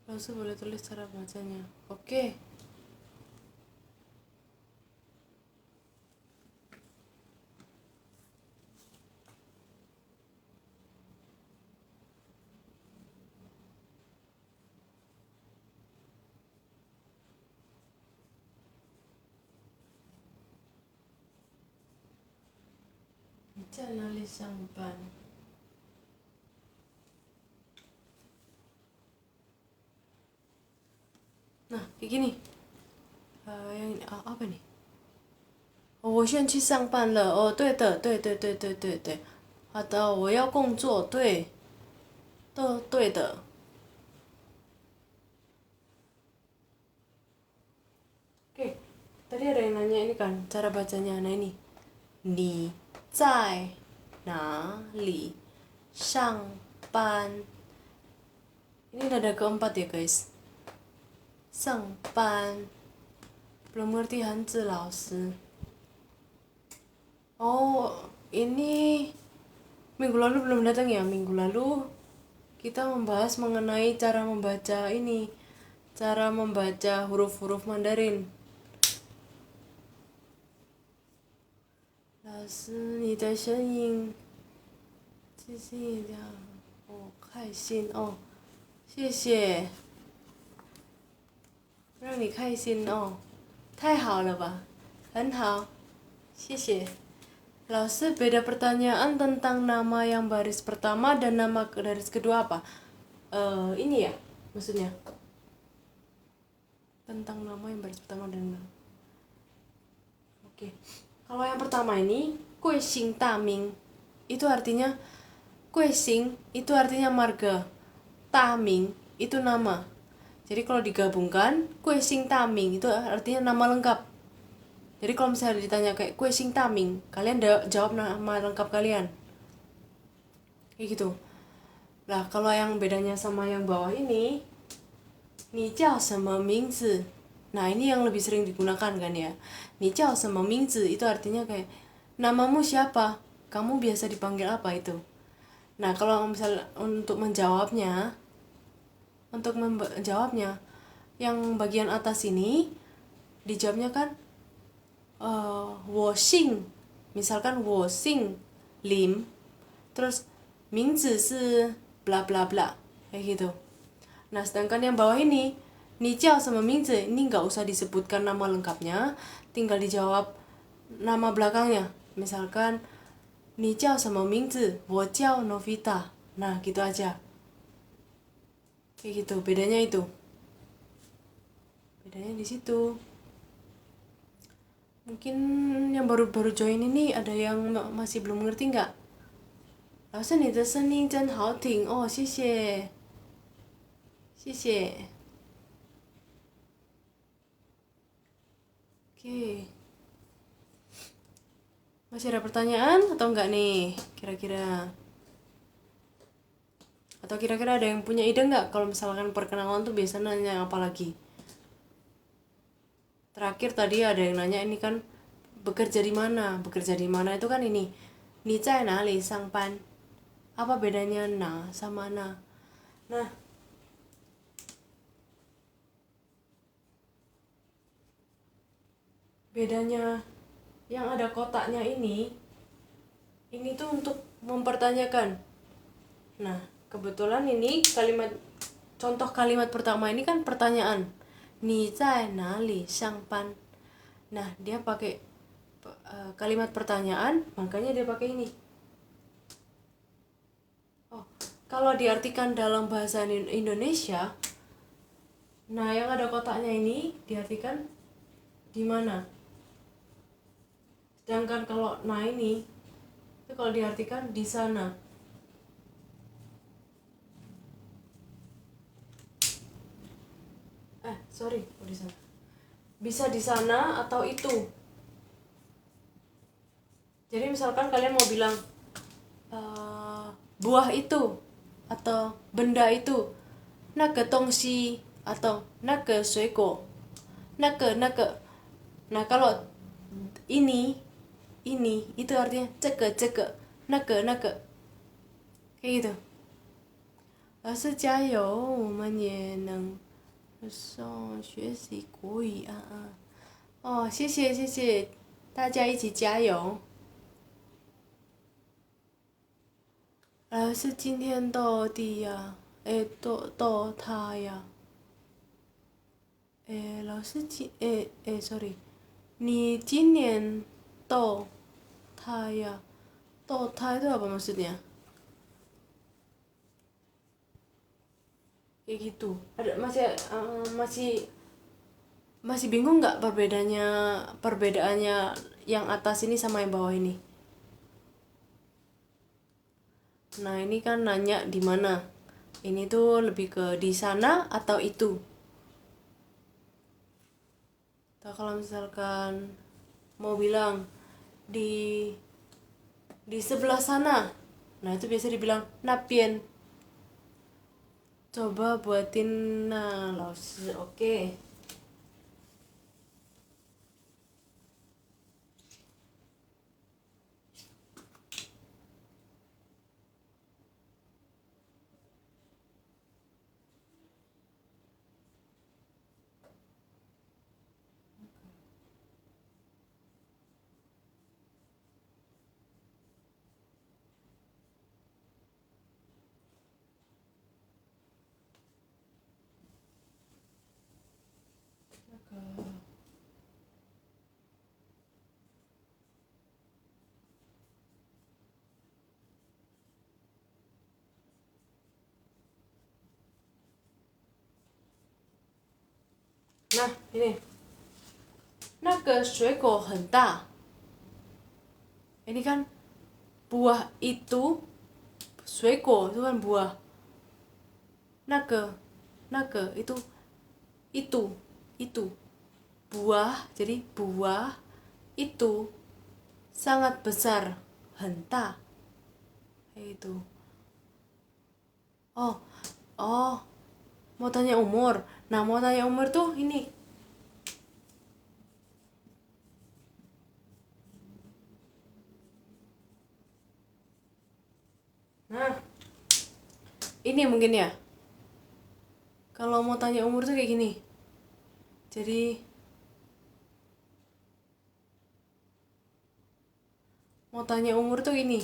Lalu boleh tulis cara bacanya. Oke. 在哪里上班？Nah, kayak gini. Yang ini apa nih? 哦，我现在去上班了。哦，对的，对对对对对对。好的，我要工作，对，都对的。Oke, tadi ada yang nanya ini kan, cara bacanya. Nah ini, 你在哪里上班? Ini nada keempat ya guys. 上班. Belum ngerti Hanzi Laosi. Oh, ini minggu lalu belum datang ya. Minggu lalu kita membahas mengenai cara membaca ini, cara membaca huruf-huruf Mandarin. 老师，你的声音谢谢这样，哦，开心哦，谢谢，让你开心哦，太好了吧，很好，谢谢。老师, beda pertanyaan tentang nama yang baris pertama dan nama baris kedua apa? Ini ya, maksudnya tentang nama yang baris pertama dan Oke. Kalau yang pertama ini, Gui Xing Da Ming, itu artinya Gui Xing itu artinya marga, Da Ming itu nama. Jadi kalau digabungkan, Gui Xing Da Ming itu artinya nama lengkap. Jadi kalau misalnya ditanya kayak Gui Xing Da Ming, kalian jawab nama lengkap kalian. Kayak gitu. Lah, kalau yang bedanya sama yang bawah ini, 你叫什么名字? Nah, ini yang lebih sering digunakan kan ya. 你叫什么名字 itu artinya kayak namamu siapa? Kamu biasa dipanggil apa itu? Nah, kalau misalnya untuk menjawabnya, yang bagian atas ini dijawabnya kan 我姓, misalkan 我姓 Lim, terus 名字是 bla bla bla, kayak gitu. Nah, sedangkan yang bawah ini, 你叫什么名字? Ini nggak usah disebutkan nama lengkapnya, tinggal dijawab nama belakangnya. Misalkan, 你叫什么名字? 我叫 Novita. Nah, gitu aja. Kayak gitu, bedanya itu. Bedanya di situ. Mungkin yang baru-baru join ini ada yang masih belum ngerti nggak? 老师，你的声音真好听哦，谢谢。谢谢。Oke. Masih ada pertanyaan atau enggak nih? Kira-kira. Atau kira-kira ada yang punya ide enggak kalau misalkan perkenalan tuh biasanya nanya apa lagi? Terakhir tadi ada yang nanya ini kan bekerja di mana? Bekerja di mana itu kan ini. 你在哪里上班? Apa bedanya na sama na? Nah, bedanya yang ada kotaknya ini tuh untuk mempertanyakan. Nah, kebetulan ini contoh kalimat pertama ini kan pertanyaan. 你在哪里上班? Nah, dia pakai kalimat pertanyaan, makanya dia pakai ini. Oh, kalau diartikan dalam bahasa Indonesia, nah yang ada kotaknya ini diartikan di mana? Sedangkan kalau nah ini itu kalau diartikan di sana. Di sana. Bisa di sana atau itu. Jadi misalkan kalian mau bilang buah itu atau benda itu, 那个东西 atau 那个水果, 那个. Nah, kalau ini itu artinya 这个 那个 kayak gitu. 老师加油，我们也能学习国语啊。哦，谢谢，大家一起加油。老师今天到底呀？到他呀？老师sorry， 你今年到他呀？ Tota itu apa maksudnya? Kayak gitu. Ada masih bingung nggak perbedaannya yang atas ini sama yang bawah ini? Nah, ini kan nanya di mana. Ini tuh lebih ke di sana atau itu. Atau kalau misalkan mau bilang di sebelah sana. Nah, itu biasa dibilang napien. Coba buatin laos. Oke. Nah, ini. 那个水果很大. Ini kan buah itu, 水果 itu kan buah. 那个itu buah, jadi buah itu sangat besar, 很大. Itu. Oh, oh, mau tanya umur. Nah, mau tanya umur tuh ini. Nah, ini mungkin ya. Kalau mau tanya umur tuh kayak gini. Jadi mau tanya umur tuh gini.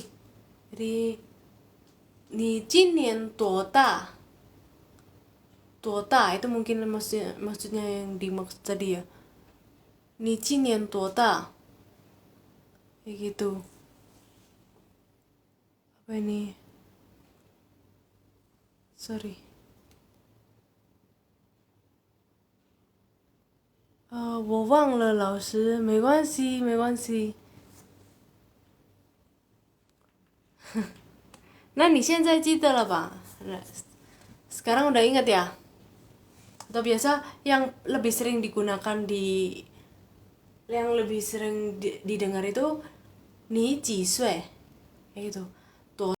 Jadi ni 今年多大? 多大 itu mungkin maksudnya yang dimaksud tadi ya. Ni 今年多大? Kayak gitu. Apa ini? Sorry. 我忘了老师，没关系，没关系。那你现在记得了吧？ Sekarang udah ingat ya? Atau biasa yang lebih sering digunakan yang lebih sering didengar itu ni 几岁 kayak gitu.